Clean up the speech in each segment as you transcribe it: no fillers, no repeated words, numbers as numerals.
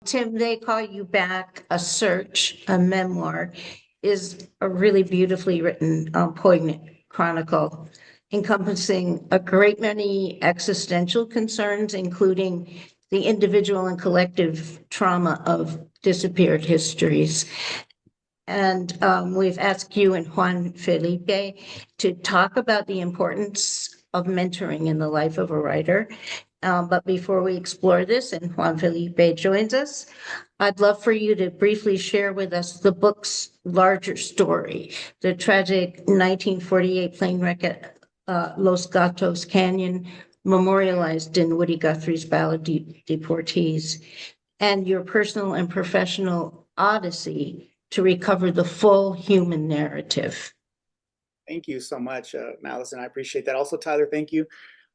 Tim, They Call You Back, A Search, a memoir, is a really beautifully written, poignant chronicle encompassing a great many existential concerns, including the individual and collective trauma of disappeared histories. And we've asked you and Juan Felipe to talk about the importance of mentoring in the life of a writer. But before we explore this and Juan Felipe joins us, I'd love for you to briefly share with us the book's larger story, the tragic 1948 plane wreck at Los Gatos Canyon, memorialized in Woody Guthrie's ballad Deportees, and your personal and professional odyssey to recover the full human narrative. Thank you so much, Allison. I appreciate that. Also, Tyler, thank you.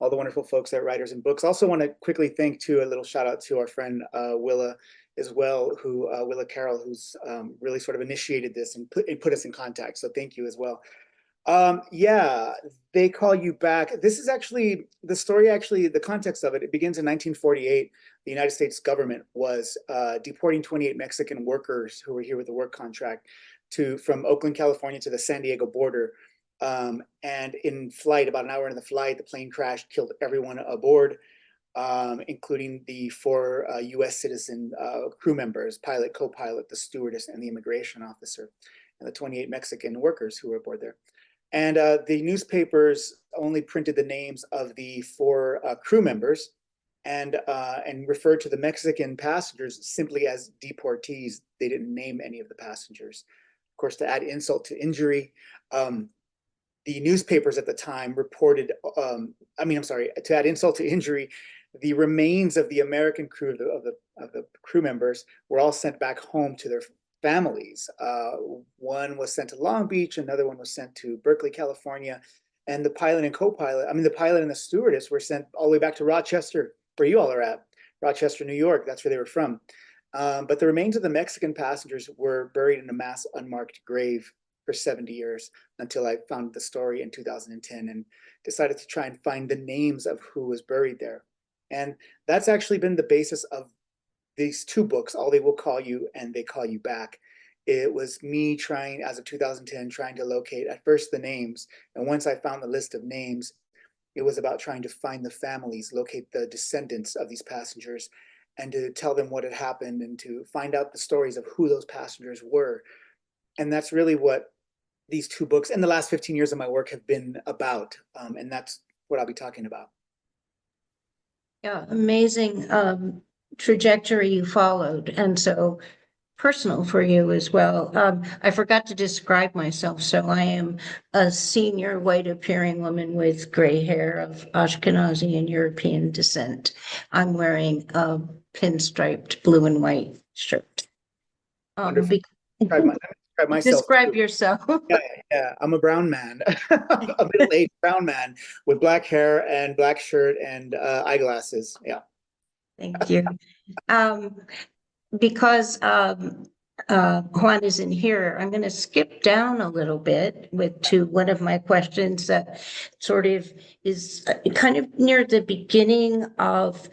All the wonderful folks at Writers and Books. Also want to quickly thank, too, a little shout out to our friend Willa as well, Willa Carroll, who's really sort of initiated this and put us in contact. So thank you as well. Yeah, They Call You Back. This is actually, the story actually, the context of it, it begins in 1948. The United States government was deporting 28 Mexican workers who were here with a work contract from Oakland, California to the San Diego border. And in flight, about an hour into the flight, the plane crashed, killed everyone aboard, including the 4 US citizen crew members, pilot, co-pilot, the stewardess, and the immigration officer, and the 28 Mexican workers who were aboard there. And the newspapers only printed the names of the 4 crew members and referred to the Mexican passengers simply as deportees. They didn't name any of the passengers. Of course, to add insult to injury, the newspapers at the time reported, to add insult to injury, the remains of the American crew of the crew members were all sent back home to their families. One was sent to Long Beach, another one was sent to Berkeley, California, and the pilot and co-pilot, the pilot and the stewardess were sent all the way back to Rochester, where you all are at, Rochester, New York. That's where they were from. But the remains of the Mexican passengers were buried in a mass unmarked grave for 70 years until I found the story in 2010 and decided to try and find the names of who was buried there. And that's actually been the basis of these 2 books, All They Will Call You and They Call You Back. It was me trying, as of 2010, trying to locate at first the names. And once I found the list of names, it was about trying to find the families, locate the descendants of these passengers, and to tell them what had happened and to find out the stories of who those passengers were. And that's really what these 2 books and the last 15 years of my work have been about. And that's what I'll be talking about. Yeah, amazing trajectory you followed, and so personal for you as well. I forgot to describe myself, so I am a senior white appearing woman with gray hair of Ashkenazi and European descent. I'm wearing a pinstriped blue and white shirt. Describe yourself. Yeah, I'm a brown man, a middle-aged brown man with black hair and black shirt and eyeglasses. Yeah. Thank you. Because Juan isn't here, I'm going to skip down a little bit to one of my questions that sort of is kind of near the beginning of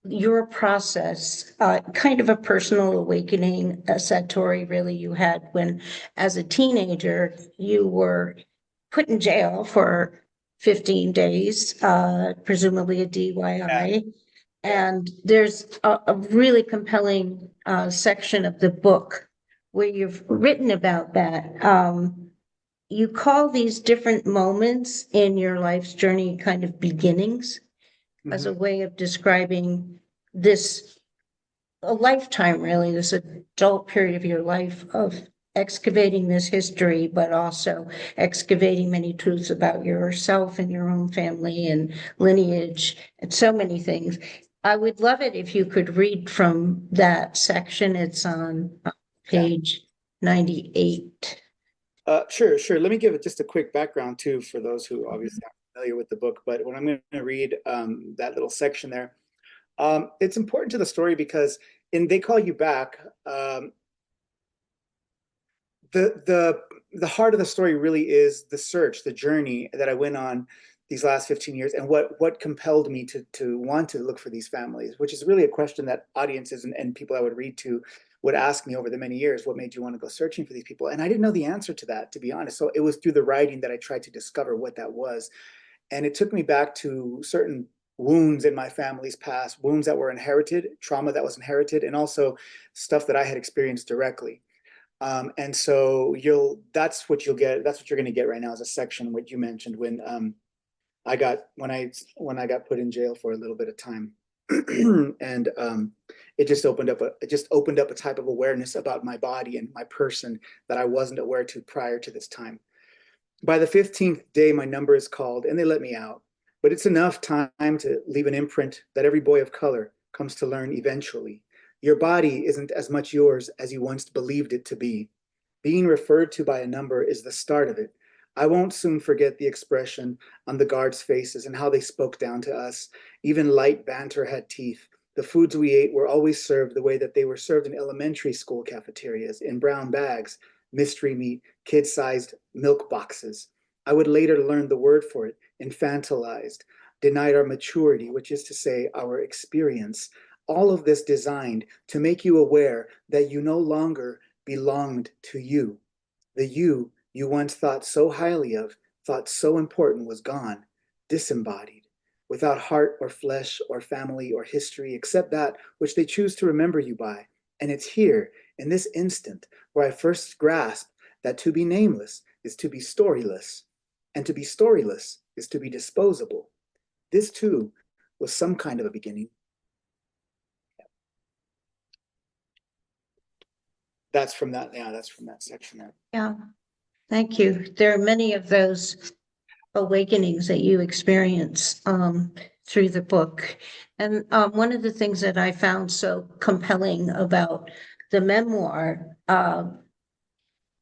your process, kind of a personal awakening, Satori, really, you had when, as a teenager, you were put in jail for 15 days, presumably a DUI. Yeah. And there's a really compelling section of the book where you've written about that. You call these different moments in your life's journey kind of beginnings, as a way of describing a lifetime, really, this adult period of your life of excavating this history, but also excavating many truths about yourself and your own family and lineage and so many things. I would love it if you could read from that section. It's on page 98. Sure. Let me give it just a quick background, too, for those who obviously aren't familiar with the book. But when I'm going to read that little section there, it's important to the story because in They Call You Back, the heart of the story really is the search, the journey that I went on these last 15 years, and what compelled me to want to look for these families, which is really a question that audiences and people I would read to would ask me over the many years. What made you want to go searching for these people? And I didn't know the answer to that, to be honest. So it was through the writing that I tried to discover what that was. And it took me back to certain wounds in my family's past, wounds that were inherited, trauma that was inherited, and also stuff that I had experienced directly. And so that's what you'll get. That's what you're going to get right now is a section what you mentioned when I got put in jail for a little bit of time, and it just opened up a type of awareness about my body and my person that I wasn't aware to prior to this time. By the 15th day, my number is called and they let me out. But it's enough time to leave an imprint that every boy of color comes to learn eventually. Your body isn't as much yours as you once believed it to be. Being referred to by a number is the start of it. I won't soon forget the expression on the guards' faces and how they spoke down to us. Even light banter had teeth. The foods we ate were always served the way that they were served in elementary school cafeterias, in brown bags, mystery meat, kid-sized milk boxes. I would later learn the word for it, infantilized, denied our maturity, which is to say our experience. All of this designed to make you aware that you no longer belonged to you. The you once thought so highly of, thought so important was gone, disembodied, without heart or flesh or family or history except that which they choose to remember you by. And it's here, in this instant, where I first grasped that to be nameless is to be storyless, and to be storyless is to be disposable. This too was some kind of a beginning. That's from that section there. Yeah, thank you. There are many of those awakenings that you experience through the book. And one of the things that I found so compelling about the memoir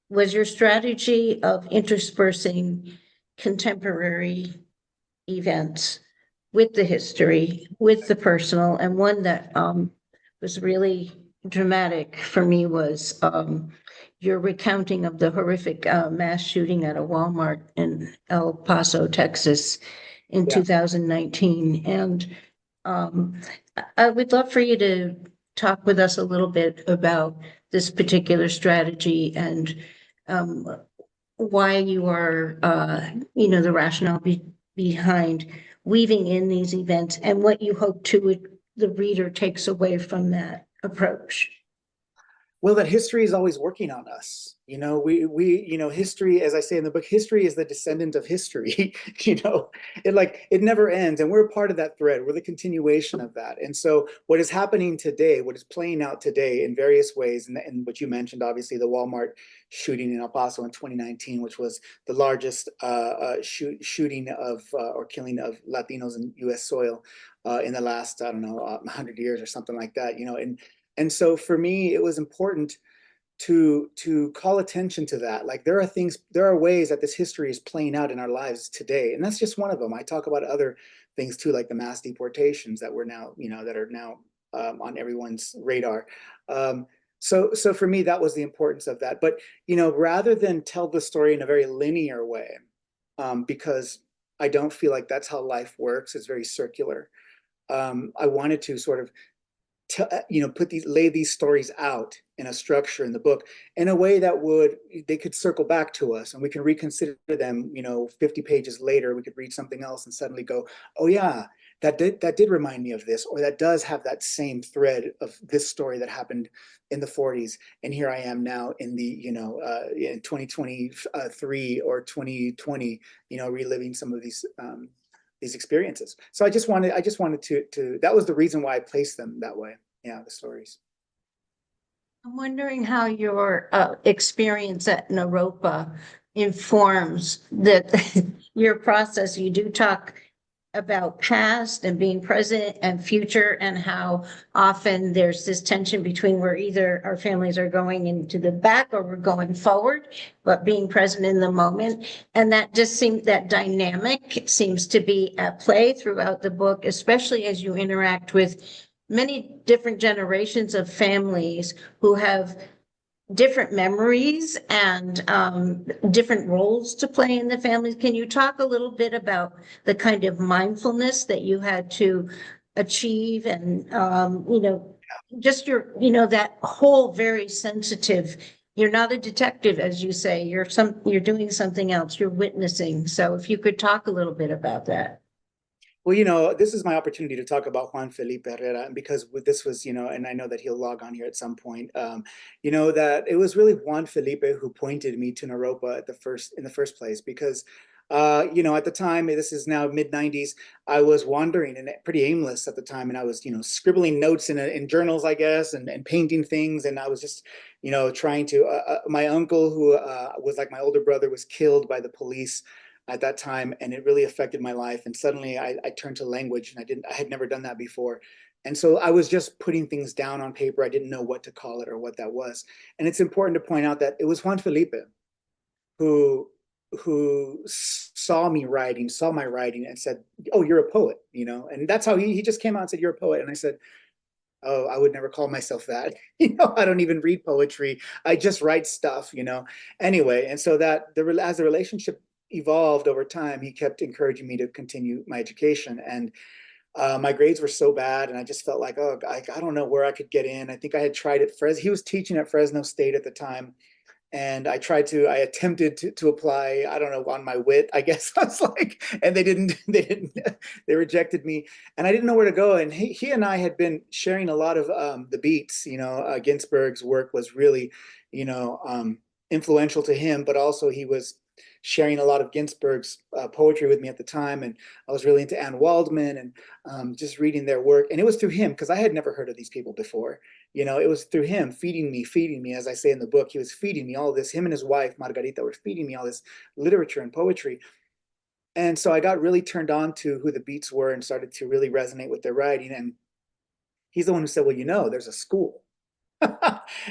was your strategy of interspersing contemporary events with the history, with the personal, and one that was really dramatic for me was your recounting of the horrific mass shooting at a Walmart in El Paso, Texas in 2019. And I would love for you to talk with us a little bit about this particular strategy and why you are, the rationale behind weaving in these events and what you hope the reader takes away from that approach. Well, that history is always working on us. History, as I say in the book, history is the descendant of history. It never ends. And we're a part of that thread. We're the continuation of that. And so what is happening today, what is playing out today in various ways, and what you mentioned, obviously, the Walmart shooting in El Paso in 2019, which was the largest shooting of or killing of Latinos in U.S. soil in the last, 100 years or something like that, And so for me, it was important to call attention to that. Like there are ways that this history is playing out in our lives today. And that's just one of them. I talk about other things too, like the mass deportations that we're now, that are now on everyone's radar. So for me, that was the importance of that. But, rather than tell the story in a very linear way, because I don't feel like that's how life works, it's very circular. I wanted to sort of lay these stories out in a structure in the book in a way that they could circle back to us and we can reconsider them, 50 pages later, we could read something else and suddenly go, oh yeah, that did remind me of this, or that does have that same thread of this story that happened in the 40s. And here I am now in the, in 2023 or 2020, reliving some of these experiences. So I just wanted to that was the reason why I placed them that way. Yeah, the stories. I'm wondering how your experience at Naropa informs your process. You do talk about past and being present and future, and how often there's this tension between where either our families are going into the back or we're going forward, but being present in the moment. And that dynamic seems to be at play throughout the book, especially as you interact with many different generations of families who have different memories and different roles to play in the family. Can you talk a little bit about the kind of mindfulness that you had to achieve and, just that whole very sensitive, you're not a detective, as you say, you're doing something else, you're witnessing. So if you could talk a little bit about that. Well, this is my opportunity to talk about Juan Felipe Herrera, and because this was, and I know that he'll log on here at some point, that it was really Juan Felipe who pointed me to Naropa in the first place, because, at the time, this is now mid 90s, I was wandering and pretty aimless at the time, and I was, scribbling notes in journals, I guess, and painting things, and I was just, trying to. My uncle, who was like my older brother, was killed by the police at that time, and it really affected my life. And suddenly I turned to language, and I had never done that before. And so I was just putting things down on paper. I didn't know what to call it or what that was. And it's important to point out that it was Juan Felipe who saw my writing and said, "Oh, you're a poet," and that's how he just came out and said, "You're a poet." And I said, "Oh, I would never call myself that. I don't even read poetry. I just write stuff, Anyway, and so as the relationship evolved over time, he kept encouraging me to continue my education. And my grades were so bad, and I just felt like, oh, I don't know where I could get in. I think I had tried at He was teaching at Fresno State at the time. And I attempted to apply, I don't know, on my wit, I guess. I was like, and they rejected me, and I didn't know where to go. And he and I had been sharing a lot of the beats, Ginsberg's work was really, influential to him, but also he was sharing a lot of Ginsberg's poetry with me at the time. And I was really into Anne Waldman and just reading their work. And it was through him, because I had never heard of these people before. It was through him feeding me, as I say in the book. He was feeding me all this. Him and his wife, Margarita, were feeding me all this literature and poetry. And so I got really turned on to who the Beats were and started to really resonate with their writing. And he's the one who said, well, there's a school.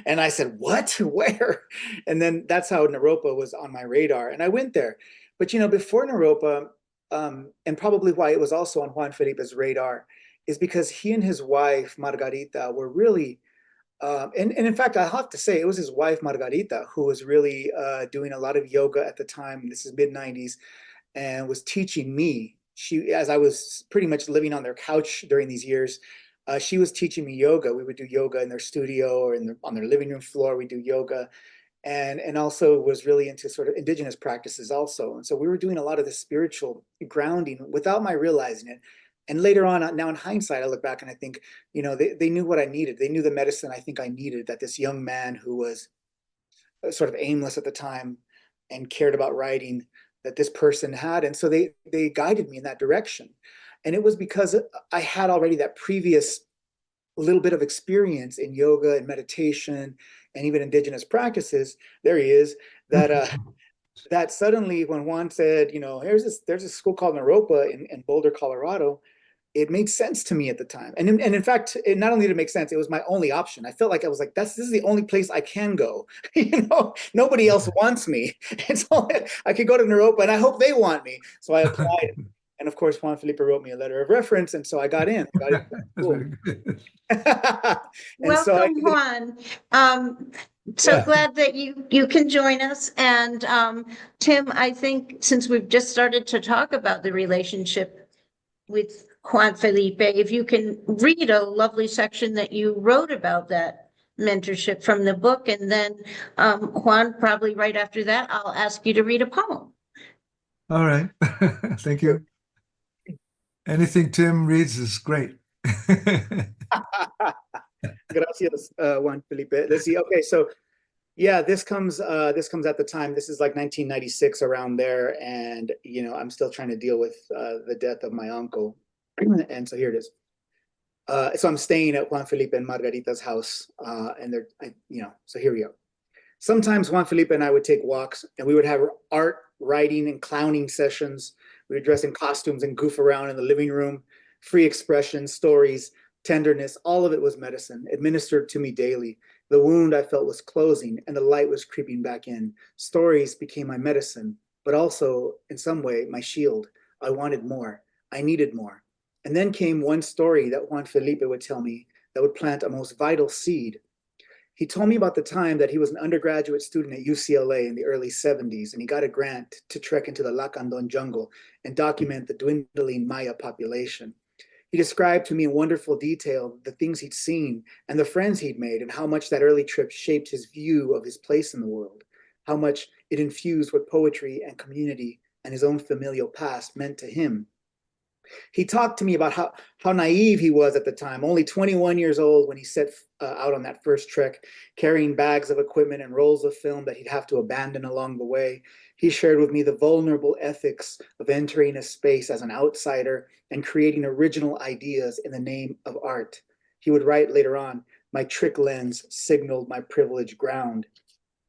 And I said, what? Where? And then that's how Naropa was on my radar. And I went there. But, before Naropa, and probably why it was also on Juan Felipe's radar, is because he and his wife, Margarita, were really, and in fact, I have to say, it was his wife, Margarita, who was really doing a lot of yoga at the time. This is mid 90s, and was teaching me. As I was pretty much living on their couch during these years, she was teaching me yoga. We would do yoga in their studio or on their living room floor. We do yoga, and also was really into sort of indigenous practices also. And so we were doing a lot of the spiritual grounding without my realizing it. And later on, now in hindsight, I look back and I think, they knew what I needed. They knew the medicine I think I needed, that this young man who was sort of aimless at the time and cared about writing, that this person had. And so they guided me in that direction. And it was because I had already that previous little bit of experience in yoga and meditation and even indigenous practices. There he is. That suddenly when Juan said, there's this school called Naropa in Boulder, Colorado, it made sense to me at the time. And in fact, it not only did it make sense, it was my only option. I felt like I was like, this is the only place I can go. Nobody else wants me. And so I could go to Naropa, and I hope they want me. So I applied. And of course, Juan Felipe wrote me a letter of reference. And so I got in. Welcome, Juan. So glad that you can join us. And Tim, I think since we've just started to talk about the relationship with Juan Felipe, if you can read a lovely section that you wrote about that mentorship from the book. And then Juan, probably right after that, I'll ask you to read a poem. All right. Thank you. Anything Tim reads is great. Gracias, Juan Felipe. Let's see. Okay, so yeah, this comes at the time. This is like 1996, around there, and I'm still trying to deal with the death of my uncle, and so here it is. So I'm staying at Juan Felipe and Margarita's house, and so here we go. Sometimes Juan Felipe and I would take walks, and we would have art, writing, and clowning sessions. We would dress in costumes and goof around in the living room. Free expression, stories, tenderness, all of it was medicine, administered to me daily. The wound I felt was closing, and the light was creeping back in. Stories became my medicine, but also, in some way, my shield. I wanted more. I needed more. And then came one story that Juan Felipe would tell me that would plant a most vital seed. He told me about the time that he was an undergraduate student at UCLA in the early 70s, and he got a grant to trek into the Lacandon jungle and document the dwindling Maya population. He described to me in wonderful detail the things he'd seen and the friends he'd made, and how much that early trip shaped his view of his place in the world, how much it infused what poetry and community and his own familial past meant to him. He talked to me about how naive he was at the time, only 21 years old when he set out on that first trek, carrying bags of equipment and rolls of film that he'd have to abandon along the way. He shared with me the vulnerable ethics of entering a space as an outsider and creating original ideas in the name of art. He would write later on, "My trick lens signaled my privileged ground."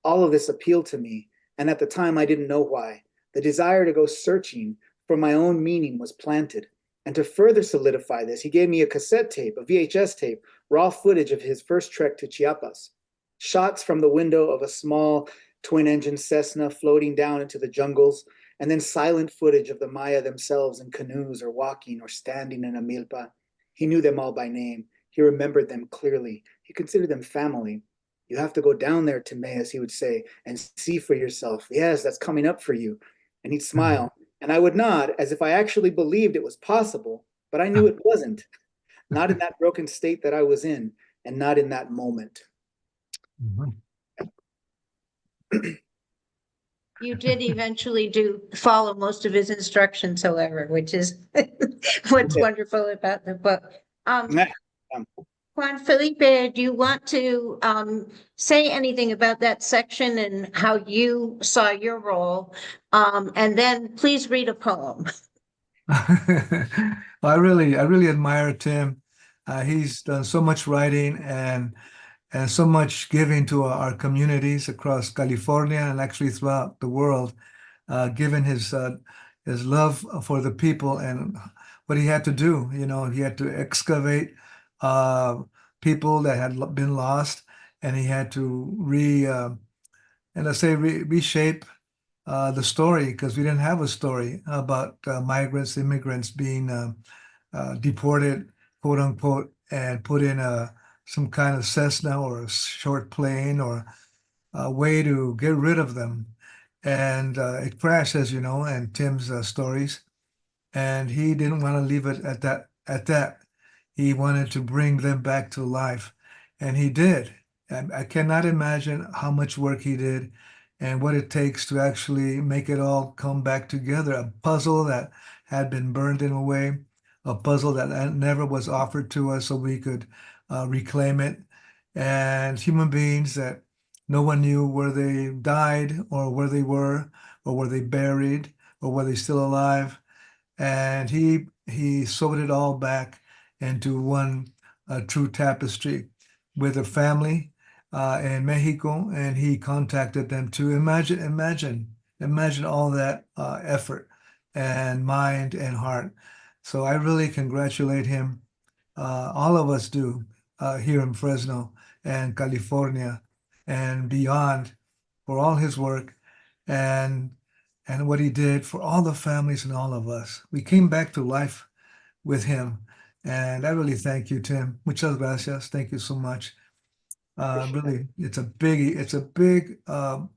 All of this appealed to me, and at the time I didn't know why. The desire to go searching for my own meaning was planted. And to further solidify this, he gave me a cassette tape, a VHS tape, raw footage of his first trek to Chiapas. Shots from the window of a small twin-engine Cessna floating down into the jungles, and then silent footage of the Maya themselves in canoes or walking or standing in a milpa. He knew them all by name. He remembered them clearly. He considered them family. "You have to go down there, Timaeus," he would say, "and see for yourself. Yes, that's coming up for you." And he'd smile. And I would nod as if I actually believed it was possible, but I knew it wasn't. Not in that broken state that I was in, and not in that moment. You did eventually follow most of his instructions, however, which is what's wonderful about the book. Juan Felipe, do you want to say anything about that section and how you saw your role? And then please read a poem. I really admire Tim. He's done so much writing and so much giving to our communities across California and actually throughout the world, given his love for the people and what he had to do. You know, he had to excavate people that had been lost, and he had to reshape the story, because we didn't have a story about migrants, immigrants being deported, quote unquote, and put in some kind of Cessna or a short plane or a way to get rid of them. And it crashed, as you know, and Tim's stories. And he didn't want to leave it at that. He wanted to bring them back to life. And he did. And I cannot imagine how much work he did and what it takes to actually make it all come back together. A puzzle that had been burned in a way, a puzzle that never was offered to us so we could reclaim it. And human beings that no one knew where they died or where they were they buried or were they still alive. And he sewed it all back into one true tapestry with a family in Mexico, and he contacted them to imagine all that effort and mind and heart. So I really congratulate him. All of us do here in Fresno and California and beyond for all his work and what he did for all the families and all of us. We came back to life with him. And I really thank you, Tim. Muchas gracias. Thank you so much. Really, it's a big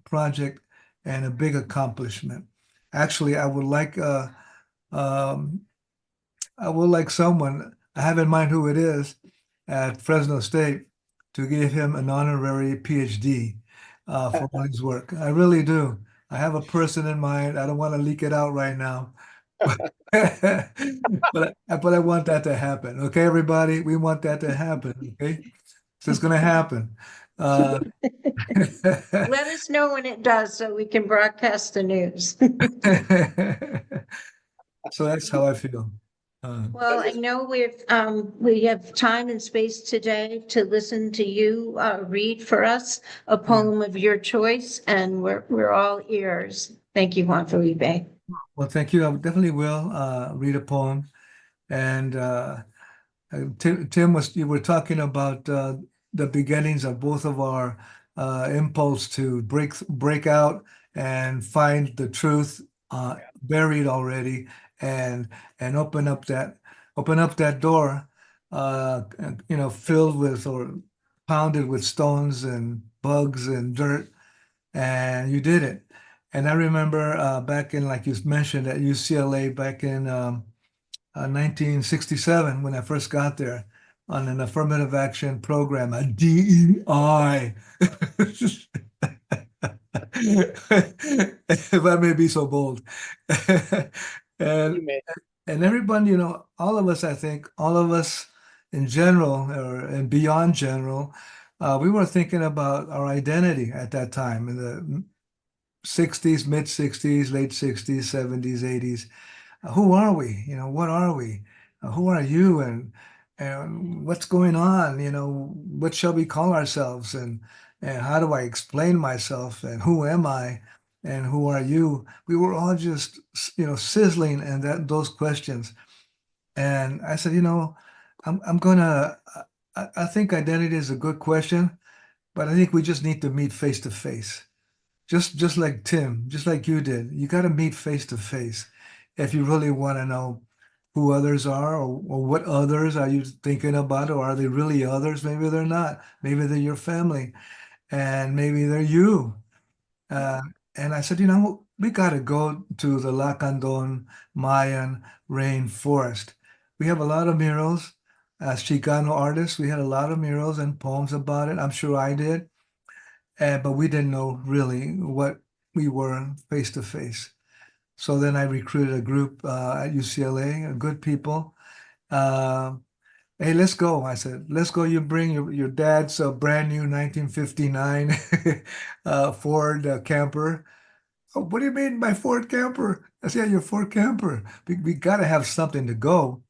project and a big accomplishment. Actually, I would like someone, I have in mind who it is, at Fresno State to give him an honorary PhD for all his work. I really do. I have a person in mind. I don't want to leak it out right now. But I want that to happen. Okay, everybody, we want that to happen. Okay, so it's going to happen. Let us know when it does so we can broadcast the news. So that's how I feel. Well, I know we have time and space today to listen to you read for us a poem of your choice, and we're all ears. Thank you, Juan Felipe. Well, thank you. I definitely will read a poem. And Tim, you were talking about the beginnings of both of our impulse to break out and find the truth buried already, and open up that door, filled with or pounded with stones and bugs and dirt, and you did it. And I remember back in, like you mentioned, at UCLA back in 1967 when I first got there on an affirmative action program, a DEI. If I may be so bold. You And may. and everyone, all of us, I think, all of us in general and beyond general, we were thinking about our identity at that time in the 60s, mid 60s, late 60s, 70s, 80s. Who are we? What are we? Who are you? And what's going on? What shall we call ourselves? And how do I explain myself? And who am I? And who are you? We were all just, sizzling and those questions. And I said, I'm gonna. I think identity is a good question, but I think we just need to meet face to face. Just like Tim, just like you did. You got to meet face to face if you really want to know who others are, or what others are you thinking about, or are they really others? Maybe they're not. Maybe they're your family, and maybe they're you. Uh, and I said, we got to go to the Lacandon Mayan rainforest. We have a lot of murals. As Chicano artists, we had a lot of murals and poems about it. I'm sure I did. But we didn't know really what we were face to face. So then I recruited a group at UCLA, good people. Uh, Hey, let's go. I said, let's go. You bring your dad's brand new 1959 Ford camper. Oh, what do you mean by Ford camper? I said, yeah, your Ford camper. We got to have something to go.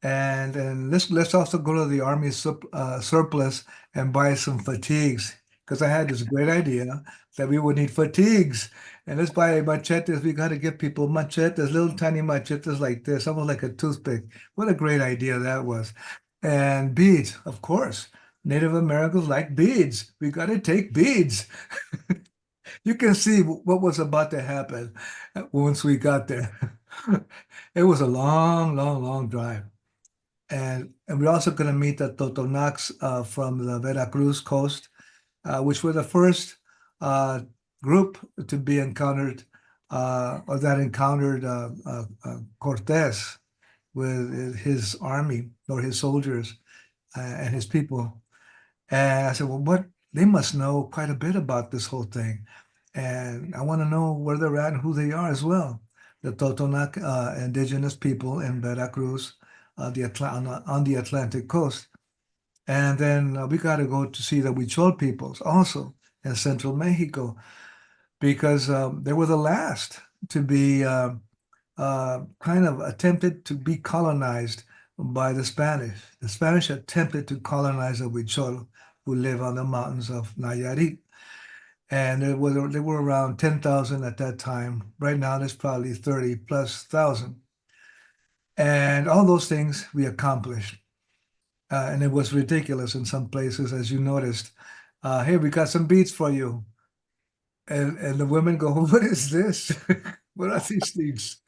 And let's also go to the Army surplus and buy some fatigues, because I had this great idea that we would need fatigues. And let's buy machetes. We got to get people machetes, little tiny machetes like this, almost like a toothpick. What a great idea that was. And beads, of course. Native Americans like beads. We got to take beads. You can see what was about to happen once we got there. It was a long, long, long drive. And we're also going to meet the Totonacs from the Veracruz coast, which were the first group to be encountered, or that encountered Cortés with his army or his soldiers and his people. And I said, well, they must know quite a bit about this whole thing. And I want to know where they're at and who they are as well. The Totonac indigenous people in Veracruz, on the Atlantic coast. And then we got to go to see the Huichol peoples also in central Mexico, because they were the last to be kind of attempted to be colonized by the Spanish. The Spanish attempted to colonize the Huichol, who live on the mountains of Nayarit. And there were around 10,000 at that time. Right now, there's probably 30 plus thousand. And all those things we accomplished. And it was ridiculous in some places, as you noticed. Hey, we got some beats for you. And the women go, what is this? What are these things?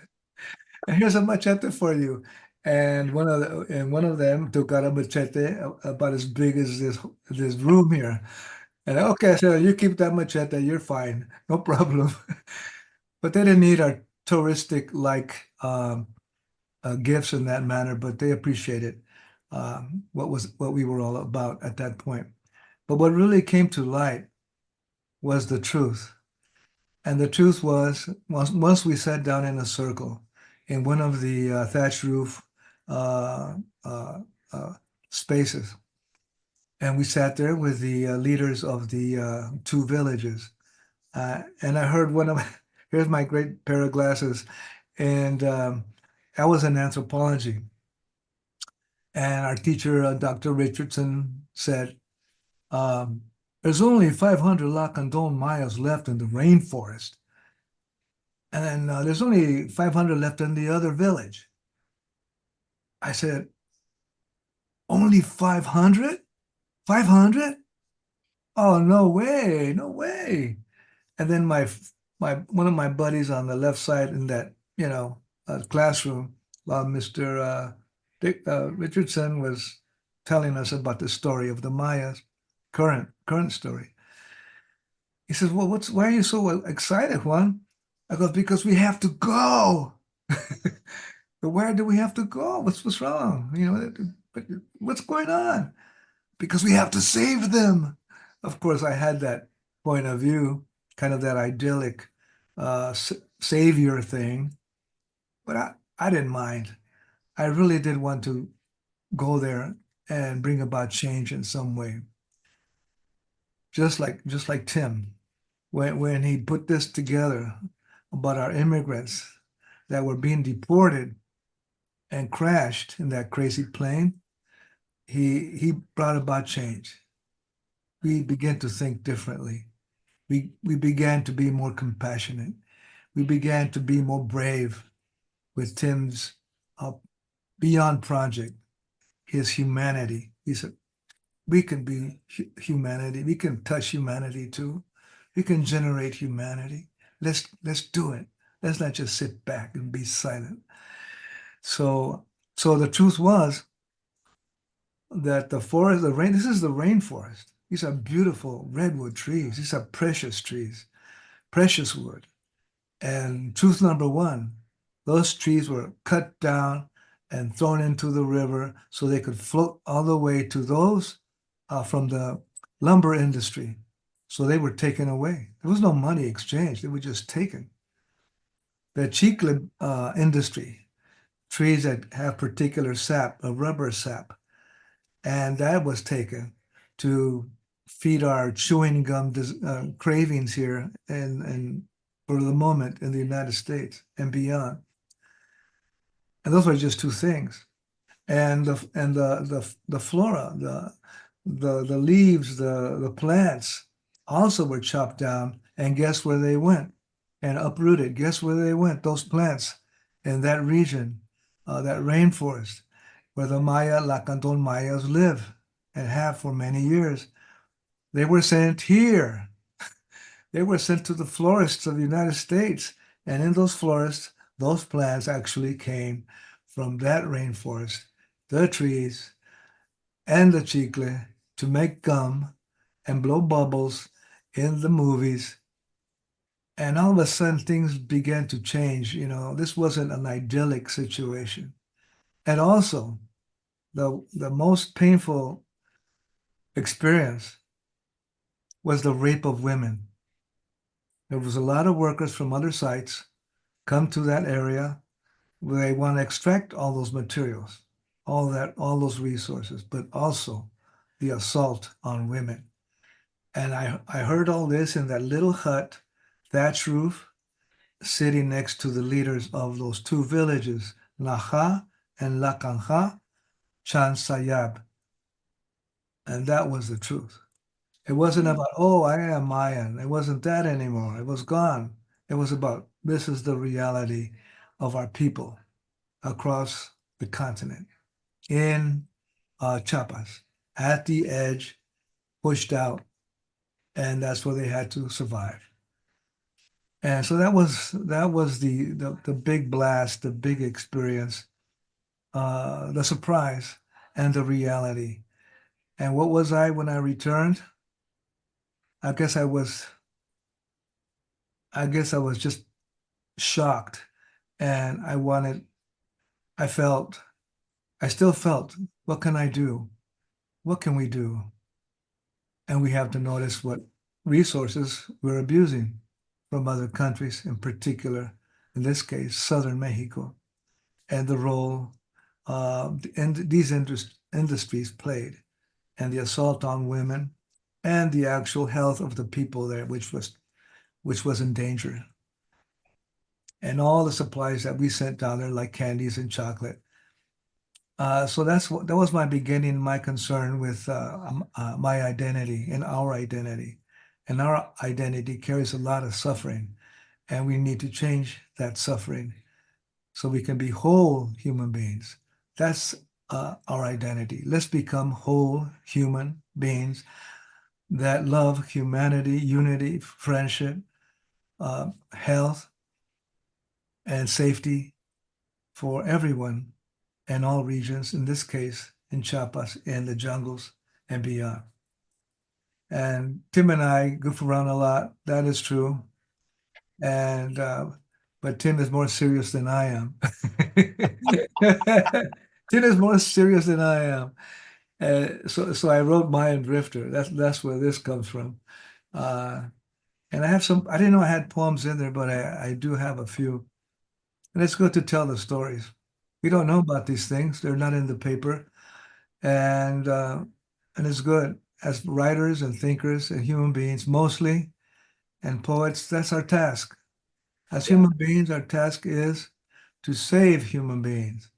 And here's a machete for you. And one of them took out a machete about as big as this room here. And okay, so you keep that machete, you're fine, no problem. But they didn't need our touristic like gifts in that manner, but they appreciated what we were all about at that point. But what really came to light was the truth. And the truth was, once we sat down in a circle in one of the thatch roof uh, uh, spaces, and we sat there with the leaders of the two villages. And I heard here's my great pair of glasses, and I was in anthropology. And our teacher, Dr. Richardson, said, there's only 500 Lacandon Mayas left in the rainforest. And then there's only 500 left in the other village. I said, only 500? 500? Oh, no way, no way. And then one of my buddies on the left side in that, classroom, while Mr. Richardson was telling us about the story of the Mayas. current story. He says, well, why are you so excited, Juan? I go, because we have to go. But where do we have to go? What's wrong? But what's going on? Because we have to save them. Of course, I had that point of view, kind of that idyllic savior thing, but I didn't mind. I really did want to go there and bring about change in some way. Just like Tim, when he put this together about our immigrants that were being deported and crashed in that crazy plane, he brought about change. We began to think differently. We began to be more compassionate. We began to be more brave with Tim's Beyond Project, his humanity. He said, we can be humanity. We can touch humanity too. We can generate humanity. Let's do it. Let's not just sit back and be silent. So the truth was that the forest, this is the rainforest. These are beautiful redwood trees. These are precious trees, precious wood. And truth number one, those trees were cut down and thrown into the river so they could float all the way to those from the lumber industry. So they were taken away. There was no money exchanged. They were just taken. The chicle industry, trees that have particular sap, a rubber sap, and that was taken to feed our chewing gum cravings here and for the moment in the United States and beyond. And those were just two things. And the flora, the leaves, the plants also were chopped down, and guess where they went? And uprooted. Guess where they went? Those plants in that region, that rainforest, where the Maya, La Canton Mayas live and have for many years. They were sent here. They were sent to the forests of the United States. And in those forests, those plants actually came from that rainforest, the trees and the chicle to make gum and blow bubbles in the movies. And all of a sudden, things began to change. This wasn't an idyllic situation. And also, the most painful experience was the rape of women. There was a lot of workers from other sites come to that area where they want to extract all those materials, all those resources, but also the assault on women. And I heard all this in that little hut, thatch roof, sitting next to the leaders of those two villages, Naja and Lakanja, Chan Sayab. And that was the truth. It wasn't about, oh, I am Mayan. It wasn't that anymore. It was gone. It was about, this is the reality of our people across the continent in Chiapas, at the edge, pushed out, and that's where they had to survive. And so that was the big blast, the big experience, the surprise, and the reality. And what was I when I returned? I guess I was just shocked, and I still felt, what can I do? What can we do? And we have to notice what resources we're abusing from other countries, in particular, in this case, Southern Mexico, and the role these industries played, and the assault on women, and the actual health of the people there, which was in danger. And all the supplies that we sent down there, like candies and chocolate. So that was my beginning, my concern with my identity and our identity. And our identity carries a lot of suffering, and we need to change that suffering so we can be whole human beings. That's our identity. Let's become whole human beings that love humanity, unity, friendship, health, and safety for everyone in all regions, in this case, in Chiapas, in the jungles and beyond. And Tim and I goof around a lot. That is true. And but Tim is more serious than I am. Tim is more serious than I am. So I wrote Mayan Drifter. That's where this comes from. Uh, and I have some. I didn't know I had poems in there, but I do have a few. And it's good to tell the stories. We don't know about these things. They're not in the paper, and it's good as writers and thinkers and human beings mostly, and poets. That's our task. As Yeah. human beings, our task is to save human beings.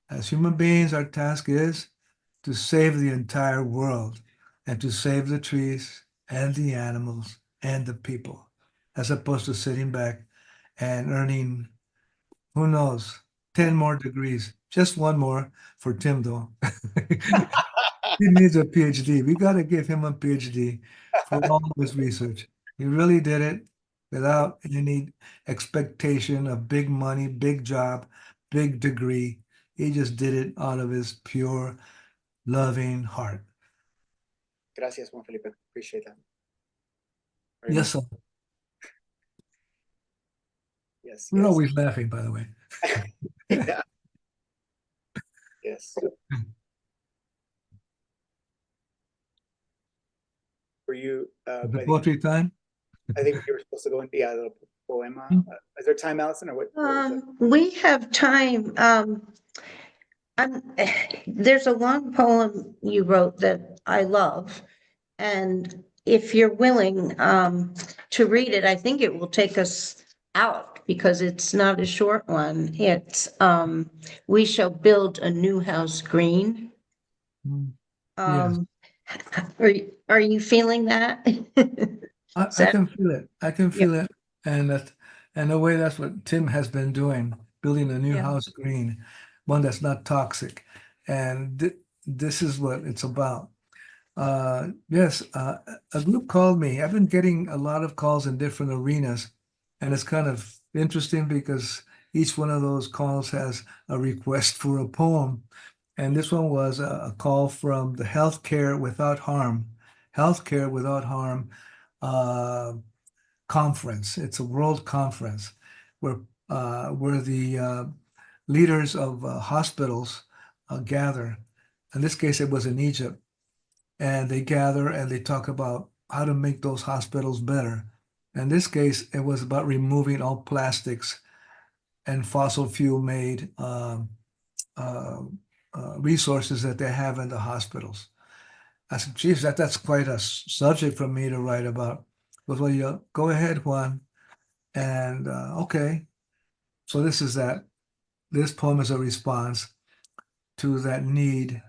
As human beings, our task is to save the entire world and to save the trees and the animals and the people, as opposed to sitting back and earning, who knows, 10 more degrees. Just one more for Tim, though. He needs a PhD. We got to give him a PhD for all of his research. He really did it without any expectation of big money, big job, big degree. He just did it out of his pure, loving heart. Gracias, Juan Felipe. Appreciate that. Very Yes, much. sir. Yes, We're yes. always laughing, by the way. Yeah. Yes. Were you The by the poetry time? I think you were supposed to go into the poema. Is there time, Allison, or what was it? We have time. There's a long poem you wrote that I love. And if you're willing, to read it, I think it will take us out because it's not a short one. It's, We Shall Build a New House Green. Mm. Um, are you feeling that? Is I that, can feel it. I can yeah, feel it. And in a way, that's what Tim has been doing, building a new yeah. house green, one that's not toxic. And this is what it's about. Yes, a group called me. I've been getting a lot of calls in different arenas, and it's kind of interesting because each one of those calls has a request for a poem. And this one was a call from the Healthcare Without Harm uh, conference. It's a world conference where the leaders of hospitals gather. In this case, it was in Egypt, and they gather and they talk about how to make those hospitals better. In this case, it was about removing all plastics and fossil fuel made uh, resources that they have in the hospitals. I said, geez, that's quite a subject for me to write about. He goes, well, yeah, go ahead, Juan. And okay, so this poem is a response to that need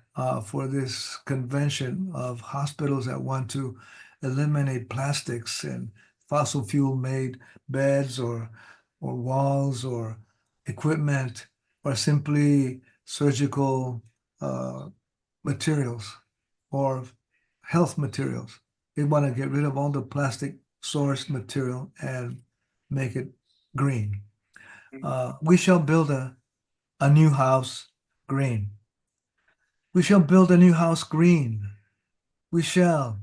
for this convention of hospitals that want to eliminate plastics and fossil fuel made beds or walls or equipment or simply surgical materials or health materials. They want to get rid of all the plastic sourced material and make it green. We shall build a new house green. We shall build a new house green. We shall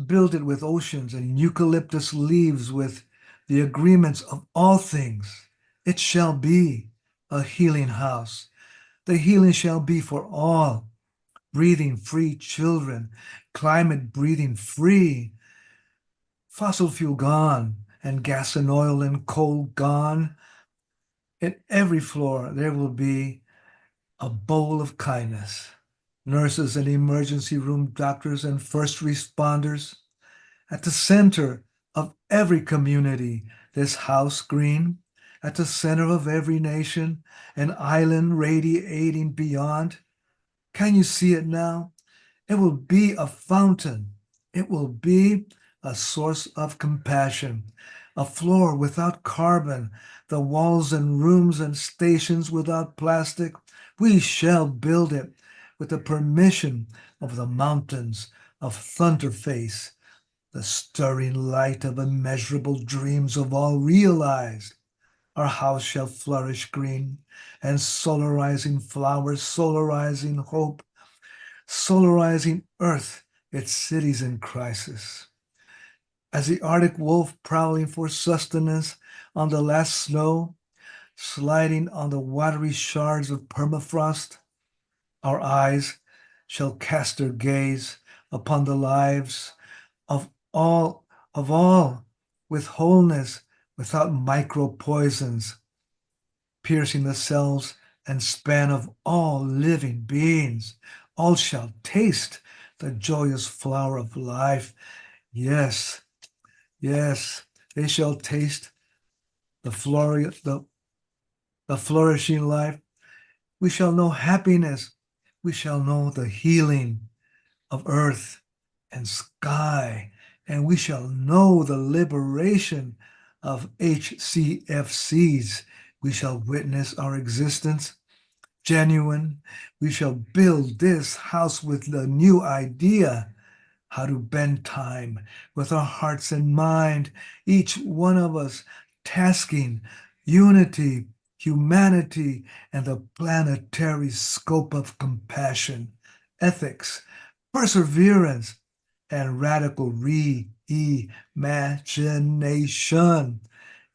build it with oceans and eucalyptus leaves with the agreements of all things. It shall be a healing house. The healing shall be for all, breathing free children, climate breathing free, fossil fuel gone, and gas and oil and coal gone. In every floor, there will be a bowl of kindness. Nurses and emergency room doctors and first responders. At the center of every community, this house green. At the center of every nation, an island radiating beyond. Can you see it now? It will be a fountain. It will be a source of compassion. A floor without carbon, the walls and rooms and stations without plastic. We shall build it with the permission of the mountains of Thunderface, the stirring light of immeasurable dreams of all realized. Our house shall flourish green, and solarizing flowers, solarizing hope, solarizing earth its cities in crisis. As the Arctic wolf prowling for sustenance on the last snow, sliding on the watery shards of permafrost, our eyes shall cast their gaze upon the lives of all, with wholeness, without micro-poisons, piercing the cells and span of all living beings. All shall taste the joyous flower of life. Yes, yes, they shall taste the flourishing life. We shall know happiness. We shall know the healing of earth and sky, and we shall know the liberation of HCFCs. We shall witness our existence genuine. We shall build this house with the new idea, how to bend time with our hearts and mind, each one of us tasking unity, humanity, and the planetary scope of compassion, ethics, perseverance, and radical reimagination.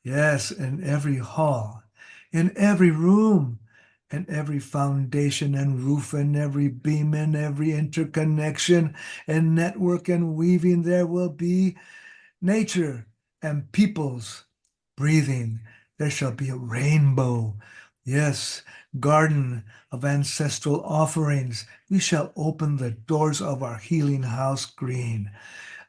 Yes, in every hall, in every room, in every foundation and roof, in every beam, in every interconnection and network and weaving, there will be nature and peoples breathing. There shall be a rainbow. Yes, garden of ancestral offerings. We shall open the doors of our healing house green.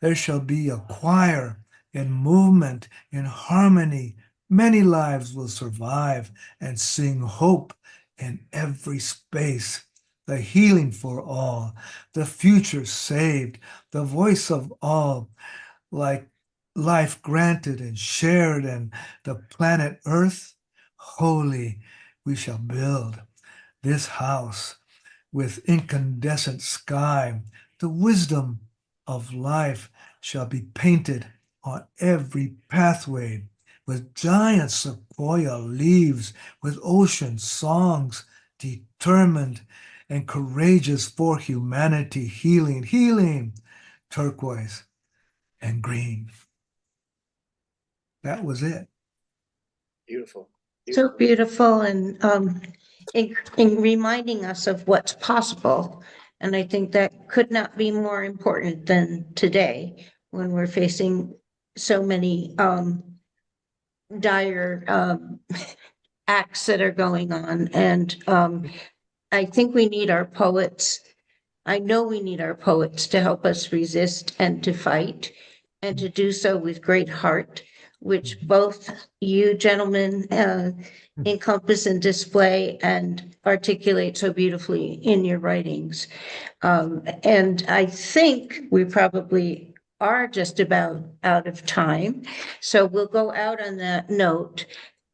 There shall be a choir in movement, in harmony. Many lives will survive and sing hope in every space. The healing for all, the future saved, the voice of all, like life granted and shared, and the planet Earth holy. We shall build this house with incandescent sky. The wisdom of life shall be painted on every pathway with giant sequoia leaves, with ocean songs, determined and courageous for humanity, healing, turquoise and green. That was it. Beautiful. So beautiful, and in reminding us of what's possible. And I think that could not be more important than today, when we're facing so many dire acts that are going on. And I think we need our poets. I know we need our poets to help us resist and to fight, and to do so with great heart, which both you gentlemen encompass and display and articulate so beautifully in your writings. And I think we probably are just about out of time. So we'll go out on that note.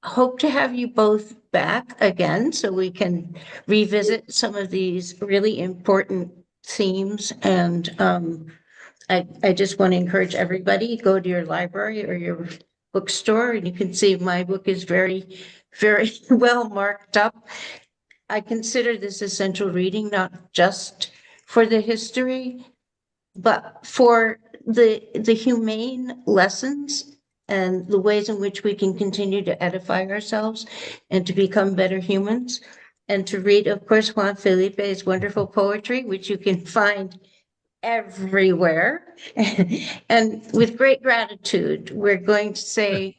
Hope to have you both back again so we can revisit some of these really important themes. And I just want to encourage everybody, go to your library or your bookstore, and you can see my book is very, very well marked up. I consider this essential reading, not just for the history, but for the humane lessons and the ways in which we can continue to edify ourselves and to become better humans. And to read, of course, Juan Felipe's wonderful poetry, which you can find everywhere. And with great gratitude, we're going to say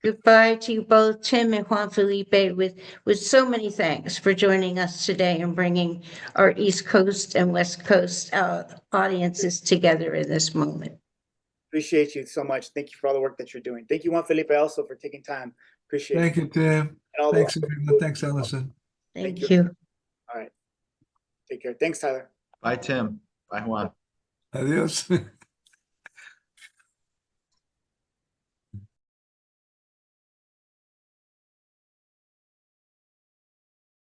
goodbye to you both, Tim and Juan Felipe, with so many thanks for joining us today and bringing our East Coast and West Coast audiences together in this moment. Appreciate you so much. Thank you for all the work that you're doing. Thank you, Juan Felipe, also for taking time. Appreciate it. Thank you, Tim. Thanks, everyone. Thanks, Allison. Thank you. All right. Take care. Thanks, Tyler. Bye, Tim. Bye, Juan. Adios.